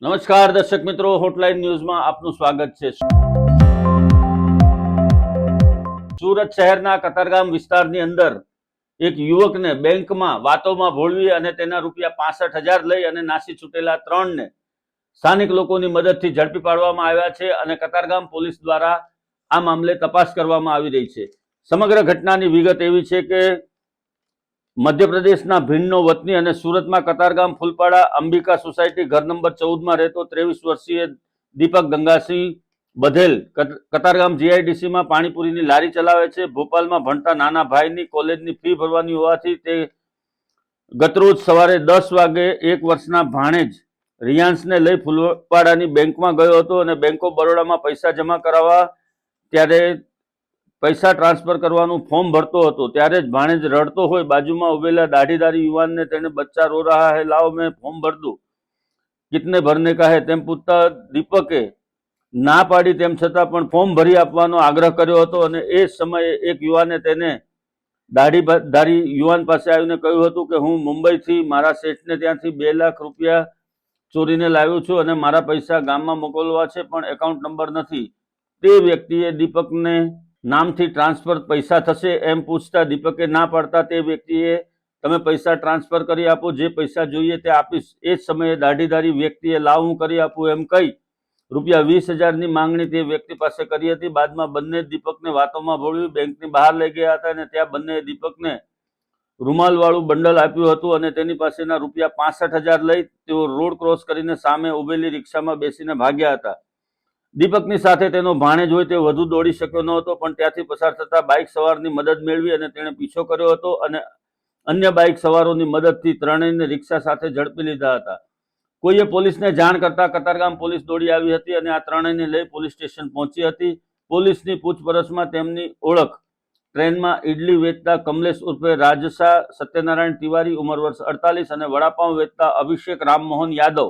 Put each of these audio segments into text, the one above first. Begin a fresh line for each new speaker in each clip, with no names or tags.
નમસ્કાર દર્શક મિત્રો, હોટલાઇન ન્યૂઝમાં આપનું સ્વાગત છે। સુરત શહેરના કતારગામ વિસ્તારની અંદર એક યુવકને બેંકમાં વાતોમાં ભોળવી અને તેના રૂપિયા 65,000 લઈ અને નાસી છૂટેલા 3ને સ્થાનિક લોકોની મદદથી ઝડપી પાડવામાં આવ્યા છે અને કતારગામ પોલીસ દ્વારા આ મામલે તપાસ કરવામાં આવી રહી છે। સમગ્ર ઘટનાની વિગત એવી છે કે મધ્યપ્રદેશના ભીંડનો વતની અને સુરતમાં કતારગામ ફૂલપાડા અંબિકા સોસાયટી ઘર નંબર 14 માં રહેતો 23 વર્ષીય દીપક ગંગાસિંહ બધેલ કતારગામ જીઆઈડીસીમાં પાણીપુરીની લારી ચલાવે છે। ભોપાલમાં ભણતા નાના ભાઈની કોલેજની ફી ભરવાની હોવાથી તે ગતરોજ સવારે 10 વાગે 1 વર્ષના ભાણેજ રિયાન્સને લઈ ફૂલપાડાની બેંકમાં ગયો હતો અને બેંક ઓફ બરોડામાં પૈસા જમા કરાવવા ત્યારે પૈસા ટ્રાન્સફર કરવાનું ફોર્મ ભરતો હતો ત્યારે જ ભાણેજ રડતો હોય બાજુમાં ઉભેલા દાઢીદારી યુવાનને તેને બચ્ચા રો રહા હૈ લાओ मैं ફોર્મ ભર दूं कितने भरने का है તેમ પૂછતા દીપકે ના પાડી તેમ છતાં પણ ફોર્મ ભરી આપવાનો આગ્રહ કર્યો હતો અને એ સમયે એક યુવાને તેને દાઢીધારી યુવાન પાસે આવીને કહ્યું હતું કે હું મુંબઈથી મારા શેઠને ત્યાંથી 2 લાખ રૂપિયા ચોરીને લાવ્યો છું અને મારા પૈસા ગામમાં મોકલવા છે પણ એકાઉન્ટ નંબર નથી। તે વ્યક્તિએ દીપકને નામથી ટ્રાન્સફર પૈસા થશે એમ પૂછતા દીપકે ના પાડતા તે વ્યક્તિએ તમે પૈસા ટ્રાન્સફર કરી આપો, જે પૈસા જોઈએ તે આપીશ। એ જ સમયે દાઢીધારી વ્યક્તિએ લાવ હું કરી આપું એમ કહી રૂપિયા 20,000ની માંગણી તે વ્યક્તિ પાસે કરી હતી। બાદમાં બંને દીપકને વાતોમાં ભોળવી બેંકની બહાર લઈ ગયા હતા અને ત્યાં બંને દીપકને રૂમાલવાળું બંડલ આપ્યું હતું અને તેની પાસેના રૂપિયા 65,000 લઈ તેઓ રોડ ક્રોસ કરીને સામે ઉભેલી રિક્ષામાં બેસીને ભાગ્યા હતા। દીપકની સાથે તેનો ભાણેજ હોય તે વધુ દોડી શક્યો ન હતો પણ ત્યાંથી પસાર થતા બાઇક સવારની મદદ મેળવી અને તેણે પીછો કર્યો હતો અને અન્ય બાઇક સવારોની મદદથી ત્રણેયને રિક્ષા સાથે ઝડપી લીધા હતા। કોઈએ પોલીસને જાણ કરતા કતારગામ પોલીસ દોડી આવી હતી અને આ ત્રણેયને લઈ પોલીસ સ્ટેશન પહોંચી હતી। પોલીસની પૂછપરછમાં તેમની ઓળખ ટ્રેનમાં ઇડલી વેચતા કમલેશ ઉર્ફે રાજસા સત્યનારાયણ તિવારી ઉંમર વર્ષ 48 અને વડાપાઉં વેચતા અભિષેક રામમોહન યાદવ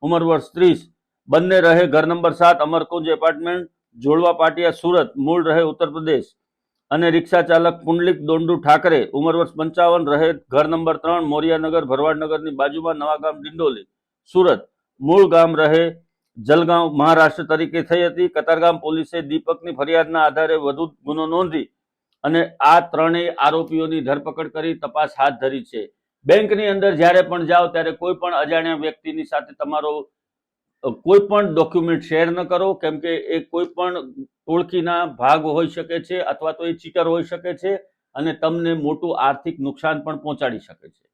ઉંમર વર્ષ 30 બંને રહે ઘર નંબર 7 અમરકુંજ એપાર્ટમેન્ટ જોડવા પાટિયા સુરત મૂળ રહે ઉત્તર પ્રદેશ અને રિક્ષા ચાલક પુંડલિક દોંડુ ઠાકરે ઉંમર વર્ષ 55 રહે ઘર નંબર 3 મોરિયાનગર ભરવાડનગરની બાજુમાં નવાગામ ડિંડોલી સુરત મૂળ ગામ રહે જલગાંવ મહારાષ્ટ્ર તરીકે થઈ હતી। કતારગામ પોલીસે દીપકની ફરિયાદના આધારે વધુ ગુનો નોંધી અને આ ત્રણેય આરોપીઓની ધરપકડ કરી તપાસ હાથ ધરી છે। બેંકની અંદર જ્યારે પણ જાઓ ત્યારે કોઈ પણ અજાણ્યા વ્યક્તિની સાથે તમારો કોઈ પણ ડોક્યુમેન્ટ શેર ન કરો, કેમ કે એ કોઈ પણ ઓળખીના ભાગ હોઈ શકે છે અથવા તો એ ચીટર હોઈ શકે છે અને તમને મોટું આર્થિક નુકસાન પણ પહોંચાડી શકે છે।